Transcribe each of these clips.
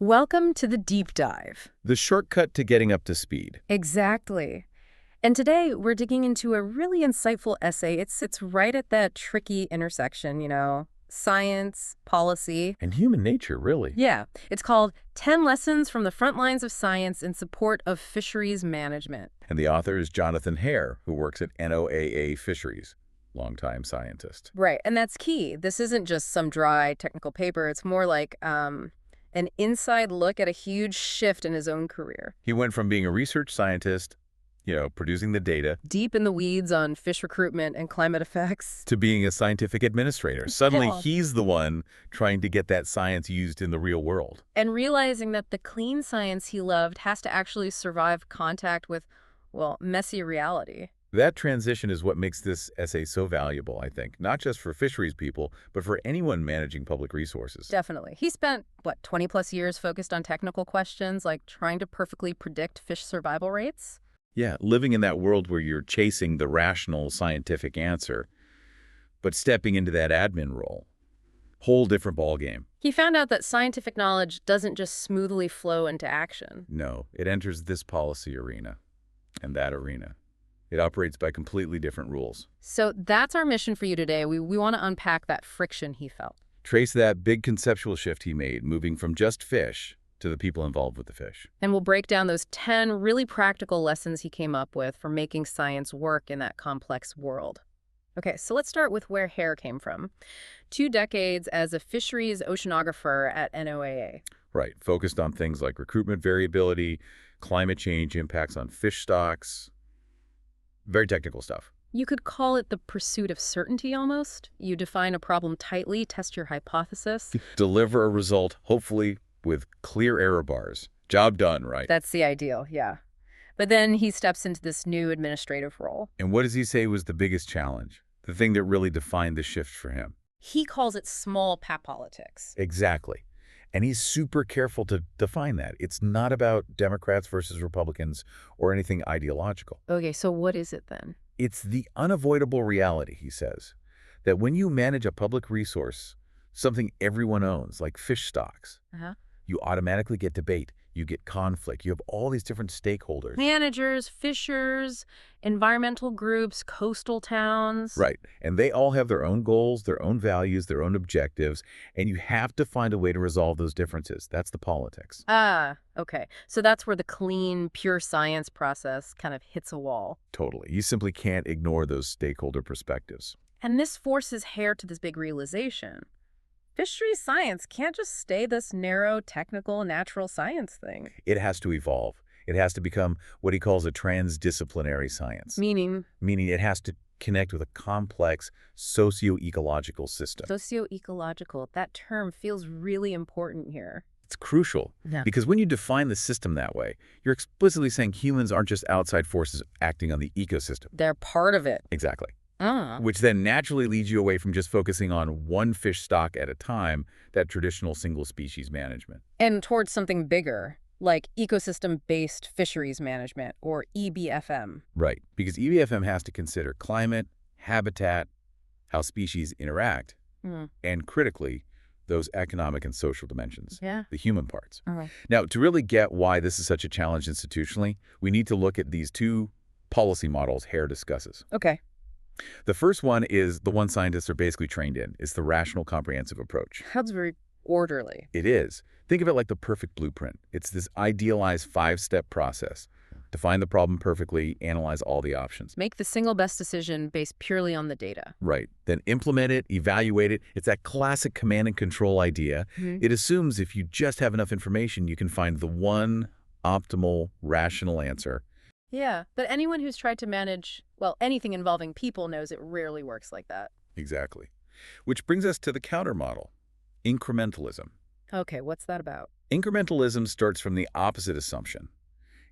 Welcome to the deep dive. The shortcut to getting up to speed. Exactly. And today we're digging into a really insightful essay. It's right at that tricky intersection, science, policy. And human nature, really. Yeah, it's called 10 Lessons from the Frontlines of Science in Support of Fisheries Management. And the author is Jonathan Hare, who works at NOAA Fisheries, longtime scientist. Right, and that's key. This isn't just some dry technical paper. It's more like an inside look at a huge shift in his own career. He went from being a research scientist, producing the data, Deep in the weeds on fish recruitment and climate effects. to being a scientific administrator. Suddenly, Yeah. he's the one trying to get that science used in the real world. And realizing that the clean science he loved has to actually survive contact with, well, messy reality. That transition is what makes this essay so valuable, I think, not just for fisheries people, but for anyone managing public resources. Definitely. He spent, 20 plus years focused on technical questions, like trying to perfectly predict fish survival rates? Yeah, living in that world where you're chasing the rational scientific answer, but stepping into that admin role. Whole different ballgame. He found out that scientific knowledge doesn't just smoothly flow into action. No, it enters this policy arena and that arena. It operates by completely different rules. So that's our mission for you today. We want to unpack that friction he felt. Trace that big conceptual shift he made, moving from just fish to the people involved with the fish. And we'll break down those 10 really practical lessons he came up with for making science work in that complex world. Okay, so let's start with where Hare came from. 2 decades as a fisheries oceanographer at NOAA. Right, focused on things like recruitment variability, climate change impacts on fish stocks. Very technical stuff. You could call it the pursuit of certainty almost. You define a problem tightly, test your hypothesis. Deliver a result, hopefully with clear error bars. Job done, right? That's the ideal, yeah. But then he steps into this new administrative role. And what does he say was the biggest challenge? The thing that really defined the shift for him? He calls it small pat politics. Exactly. And he's super careful to define that. It's not about Democrats versus Republicans or anything ideological. Okay, so what is it then? It's the unavoidable reality, he says, that when you manage a public resource, something everyone owns, like fish stocks, you automatically get debate, you get conflict, you have all these different stakeholders. Managers, fishers, environmental groups, coastal towns. Right, and they all have their own goals, their own values, their own objectives, and you have to find a way to resolve those differences. That's the politics. Ah, okay. So that's where the clean, pure science process kind of hits a wall. Totally. You simply can't ignore those stakeholder perspectives. And this forces Hare to this big realization. Fisheries science can't just stay this narrow, technical, natural science thing. It has to evolve. It has to become what he calls a transdisciplinary science. Meaning Meaning it has to connect with a complex socio-ecological system. socio-ecological. That term feels really important here. It's crucial because when you define the system that way, you're explicitly saying humans aren't just outside forces acting on the ecosystem. They're part of it. Exactly. Which then naturally leads you away from just focusing on one fish stock at a time, that traditional single-species management. And towards something bigger, like ecosystem-based fisheries management, or EBFM. Right, because EBFM has to consider climate, habitat, how species interact, and critically, those economic and social dimensions, the human parts. Now, to really get why this is such a challenge institutionally, we need to look at these 2 policy models Hare discusses. Okay. The first one is the one scientists are basically trained in. It's the rational comprehensive approach. That's very orderly. It is. Think of it like the perfect blueprint. It's this idealized 5-step process. Define the problem perfectly, analyze all the options. Make the single best decision based purely on the data. Right. Then implement it, evaluate it. It's that classic command and control idea. It assumes if you just have enough information, you can find the one optimal, rational answer. Yeah, but anyone who's tried to manage, anything involving people knows it rarely works like that. Exactly. Which brings us to the counter model, incrementalism. Okay, what's that about? Incrementalism starts from the opposite assumption.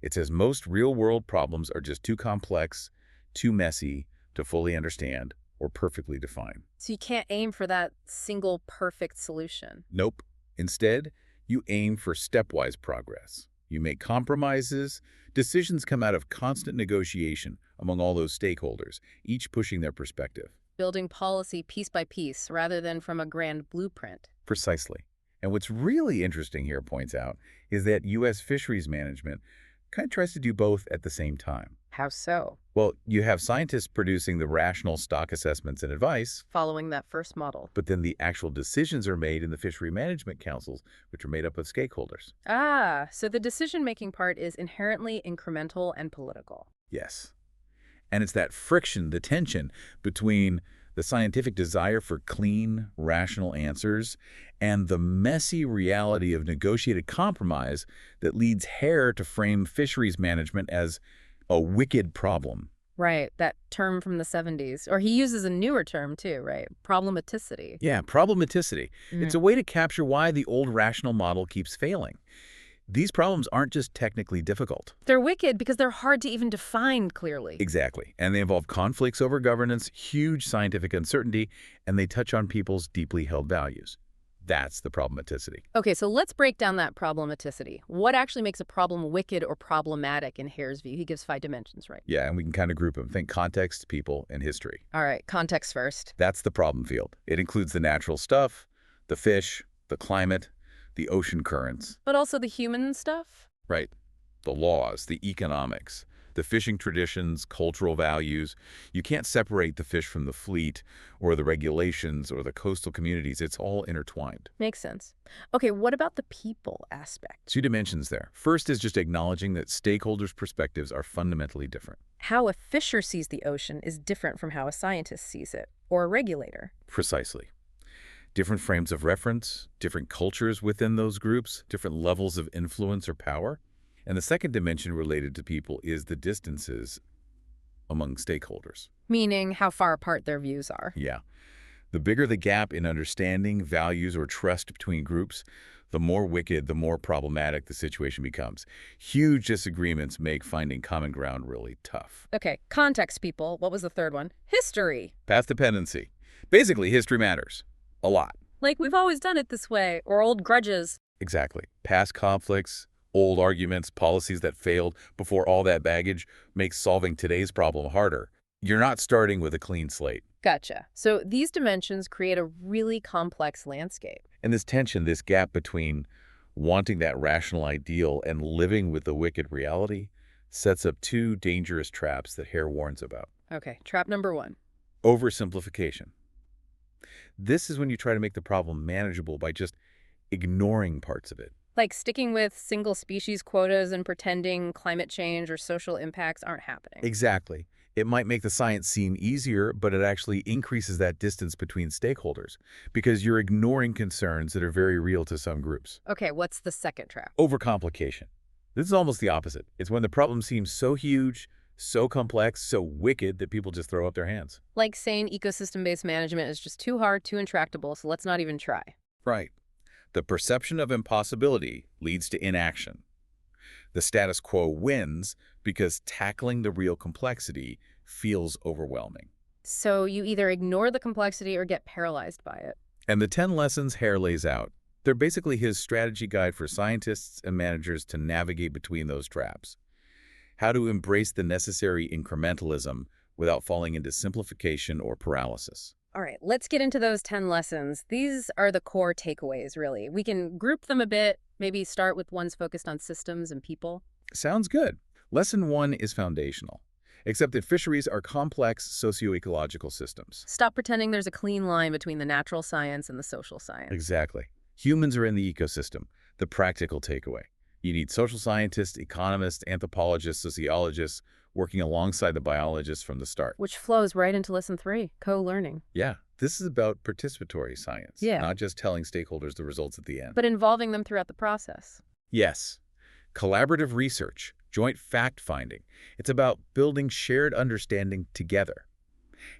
It says most real-world problems are just too complex, too messy to fully understand or perfectly define. So you can't aim for that single perfect solution. Nope. Instead, you aim for stepwise progress. You make compromises. Decisions come out of constant negotiation among all those stakeholders, each pushing their perspective. Building policy piece by piece rather than from a grand blueprint. Precisely. And what's really interesting here, points out, is that U.S. fisheries management kind of tries to do both at the same time. How so? Well, you have scientists producing the rational stock assessments and advice, Following that first model. but then the actual decisions are made in the fishery management councils, which are made up of stakeholders. Ah, so the decision-making part is inherently incremental and political. Yes. And it's that friction, the tension between the scientific desire for clean, rational answers and the messy reality of negotiated compromise that leads Hare to frame fisheries management as a wicked problem. Right, that term from the 70s. Or he uses a newer term too, right? Problematicity. Yeah, problematicity. It's a way to capture why the old rational model keeps failing. These problems aren't just technically difficult. They're wicked because they're hard to even define clearly. Exactly. And they involve conflicts over governance, huge scientific uncertainty, and they touch on people's deeply held values. That's the problematicity. Okay, so let's break down that problematicity. What actually makes a problem wicked or problematic in Hare's view? He gives 5 dimensions, right? Yeah, and we can kind of group them. Think context, people, and history. All right, context first. That's the problem field. It includes the natural stuff, the fish, the climate, the ocean currents. But also the human stuff? Right. The laws, the economics, the fishing traditions, cultural values. You can't separate the fish from the fleet or the regulations or the coastal communities. It's all intertwined. Makes sense. Okay, what about the people aspect? 2 dimensions there. First is just acknowledging that stakeholders' perspectives are fundamentally different. How a fisher sees the ocean is different from how a scientist sees it, or a regulator. Precisely. Different frames of reference, different cultures within those groups, different levels of influence or power. And the second dimension related to people is the distances among stakeholders. Meaning how far apart their views are. Yeah. The bigger the gap in understanding, values, or trust between groups, the more wicked, the more problematic the situation becomes. Huge disagreements make finding common ground really tough. Okay, context, people. What was the third one? History. Path dependency. Basically, history matters. A lot. Like we've always done it this way, or old grudges. Exactly. Past conflicts, old arguments, policies that failed before all that baggage makes solving today's problem harder. You're not starting with a clean slate. Gotcha. So these dimensions create a really complex landscape. And this tension, this gap between wanting that rational ideal and living with the wicked reality sets up 2 dangerous traps that Hare warns about. Okay, trap number 1. Oversimplification. This is when you try to make the problem manageable by just ignoring parts of it. Like sticking with single species quotas and pretending climate change or social impacts aren't happening. Exactly. It might make the science seem easier, but it actually increases that distance between stakeholders because you're ignoring concerns that are very real to some groups. Okay, what's the second trap? Overcomplication. This is almost the opposite. It's when the problem seems so huge, so complex, so wicked that people just throw up their hands. Like saying ecosystem-based management is just too hard, too intractable, so let's not even try. Right. The perception of impossibility leads to inaction. The status quo wins because tackling the real complexity feels overwhelming. So you either ignore the complexity or get paralyzed by it. And the 10 lessons Hare lays out, they're basically his strategy guide for scientists and managers to navigate between those traps. How to embrace the necessary incrementalism without falling into simplification or paralysis. All right, let's get into those 10 lessons. These are the core takeaways, really. We can group them a bit, maybe start with ones focused on systems and people. Sounds good. Lesson 1 is foundational, except that fisheries are complex socio-ecological systems. Stop pretending there's a clean line between the natural science and the social science. Exactly. Humans are in the ecosystem, the practical takeaway. You need social scientists, economists, anthropologists, sociologists, working alongside the biologists from the start. Which flows right into lesson 3, co-learning. Yeah, this is about participatory science, Yeah. not just telling stakeholders the results at the end. But involving them throughout the process. Yes, collaborative research, joint fact-finding. It's about building shared understanding together.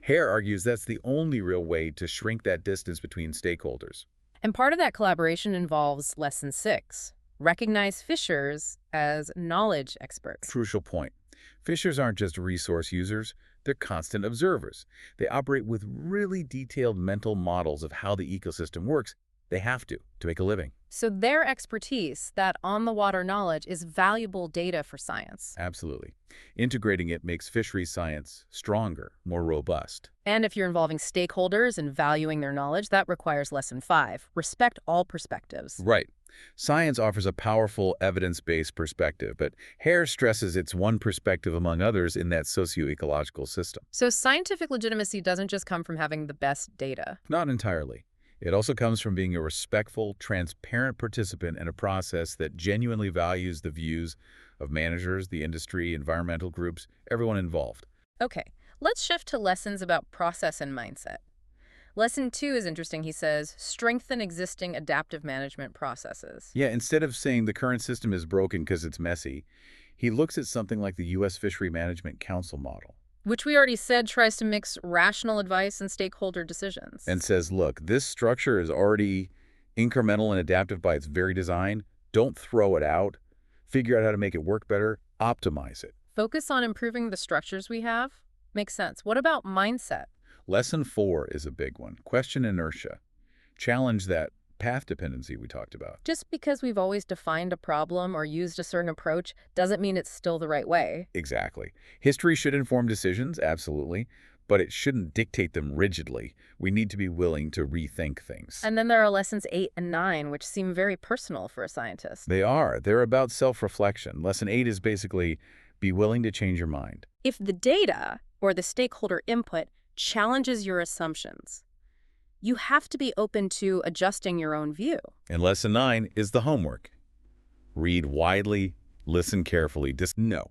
Hare argues that's the only real way to shrink that distance between stakeholders. And part of that collaboration involves lesson 6. Recognize fishers as knowledge experts. Crucial point. Fishers aren't just resource users, they're constant observers. They operate with really detailed mental models of how the ecosystem works, They have to make a living. So their expertise, that on-the-water knowledge, is valuable data for science. Absolutely. Integrating it makes fisheries science stronger, more robust. And if you're involving stakeholders and valuing their knowledge, that requires Lesson 5, respect all perspectives. Right. Science offers a powerful evidence-based perspective, but Hare stresses it's one perspective among others in that socio-ecological system. So scientific legitimacy doesn't just come from having the best data. Not entirely. It also comes from being a respectful, transparent participant in a process that genuinely values the views of managers, the industry, environmental groups, everyone involved. Okay, let's shift to lessons about process and mindset. Lesson 2 is interesting, he says, strengthen existing adaptive management processes. Yeah, instead of saying the current system is broken because it's messy, he looks at something like the U.S. Fishery Management Council model. Which we already said tries to mix rational advice and stakeholder decisions. And says, look, this structure is already incremental and adaptive by its very design. Don't throw it out. Figure out how to make it work better. Optimize it. Focus on improving the structures we have? Makes sense. What about mindset? Lesson 4 is a big one. Question inertia. Challenge that path dependency we talked about. Just because we've always defined a problem or used a certain approach doesn't mean it's still the right way. Exactly. History should inform decisions, absolutely, but it shouldn't dictate them rigidly. We need to be willing to rethink things. And then there are lessons 8 and 9, which seem very personal for a scientist. They are. They're about self-reflection. Lesson 8 is basically, be willing to change your mind. If the data or the stakeholder input challenges your assumptions, you have to be open to adjusting your own view. And lesson 9 is the homework. Read widely, listen carefully. No.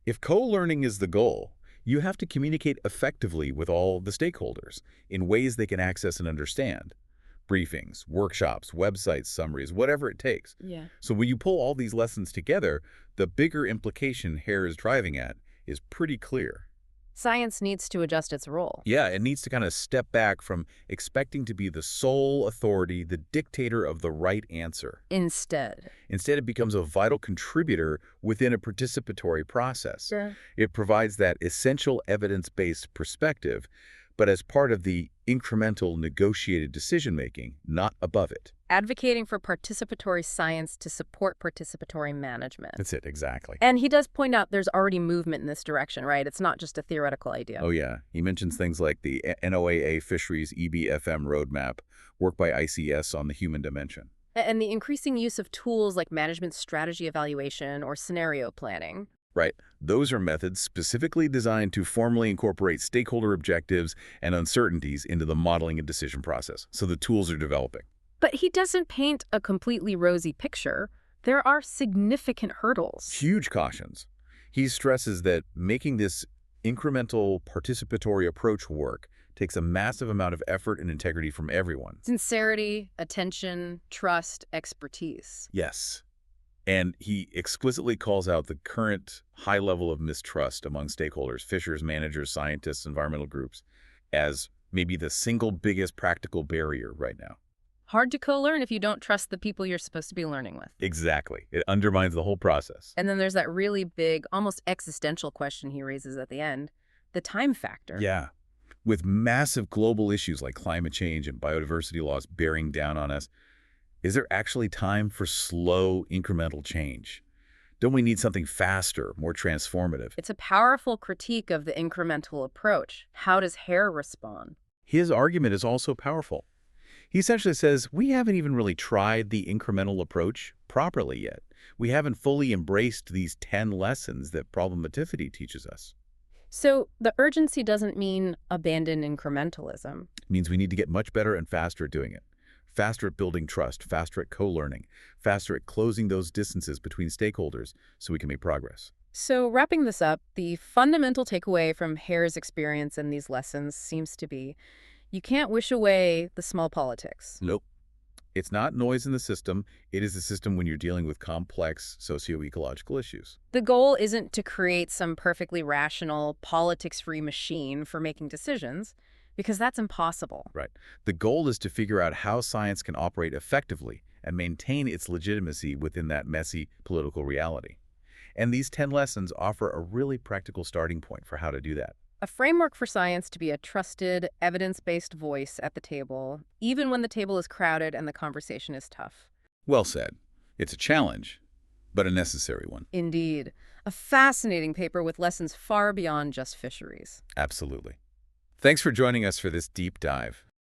If co-learning is the goal, you have to communicate effectively with all the stakeholders in ways they can access and understand. Briefings, workshops, websites, summaries, whatever it takes. Yeah. So when you pull all these lessons together, the bigger implication Hare is driving at is pretty clear. Science needs to adjust its role. Yeah, it needs to kind of step back from expecting to be the sole authority, the dictator of the right answer. Instead, it becomes a vital contributor within a participatory process. Yeah. It provides that essential evidence-based perspective, but as part of the incremental negotiated decision-making, not above it. Advocating for participatory science to support participatory management. That's it, exactly. And he does point out there's already movement in this direction, right? It's not just a theoretical idea. Oh, yeah. He mentions things like the NOAA Fisheries EBFM roadmap, work by ICS on the human dimension. And the increasing use of tools like management strategy evaluation or scenario planning. Right. Those are methods specifically designed to formally incorporate stakeholder objectives and uncertainties into the modeling and decision process. So the tools are developing. But he doesn't paint a completely rosy picture. There are significant hurdles. Huge cautions. He stresses that making this incremental participatory approach work takes a massive amount of effort and integrity from everyone. Sincerity, attention, trust, expertise. Yes. And he explicitly calls out the current high level of mistrust among stakeholders, fishers, managers, scientists, environmental groups, as maybe the single biggest practical barrier right now. Hard to co-learn if you don't trust the people you're supposed to be learning with. Exactly. It undermines the whole process. And then there's that really big, almost existential question he raises at the end, the time factor. Yeah. With massive global issues like climate change and biodiversity loss bearing down on us, is there actually time for slow, incremental change? Don't we need something faster, more transformative? It's a powerful critique of the incremental approach. How does Hare respond? His argument is also powerful. He essentially says, we haven't even really tried the incremental approach properly yet. We haven't fully embraced these 10 lessons that problematicity teaches us. So the urgency doesn't mean abandon incrementalism. It means we need to get much better and faster at doing it. Faster at building trust, faster at co-learning, faster at closing those distances between stakeholders so we can make progress. So wrapping this up, the fundamental takeaway from Hare's experience in these lessons seems to be, you can't wish away the small politics. Nope. It's not noise in the system. It is the system when you're dealing with complex socio-ecological issues. The goal isn't to create some perfectly rational, politics-free machine for making decisions, because that's impossible. Right. The goal is to figure out how science can operate effectively and maintain its legitimacy within that messy political reality. And these 10 lessons offer a really practical starting point for how to do that. A framework for science to be a trusted, evidence-based voice at the table, even when the table is crowded and the conversation is tough. Well said. It's a challenge, but a necessary one. Indeed. A fascinating paper with lessons far beyond just fisheries. Absolutely. Thanks for joining us for this deep dive.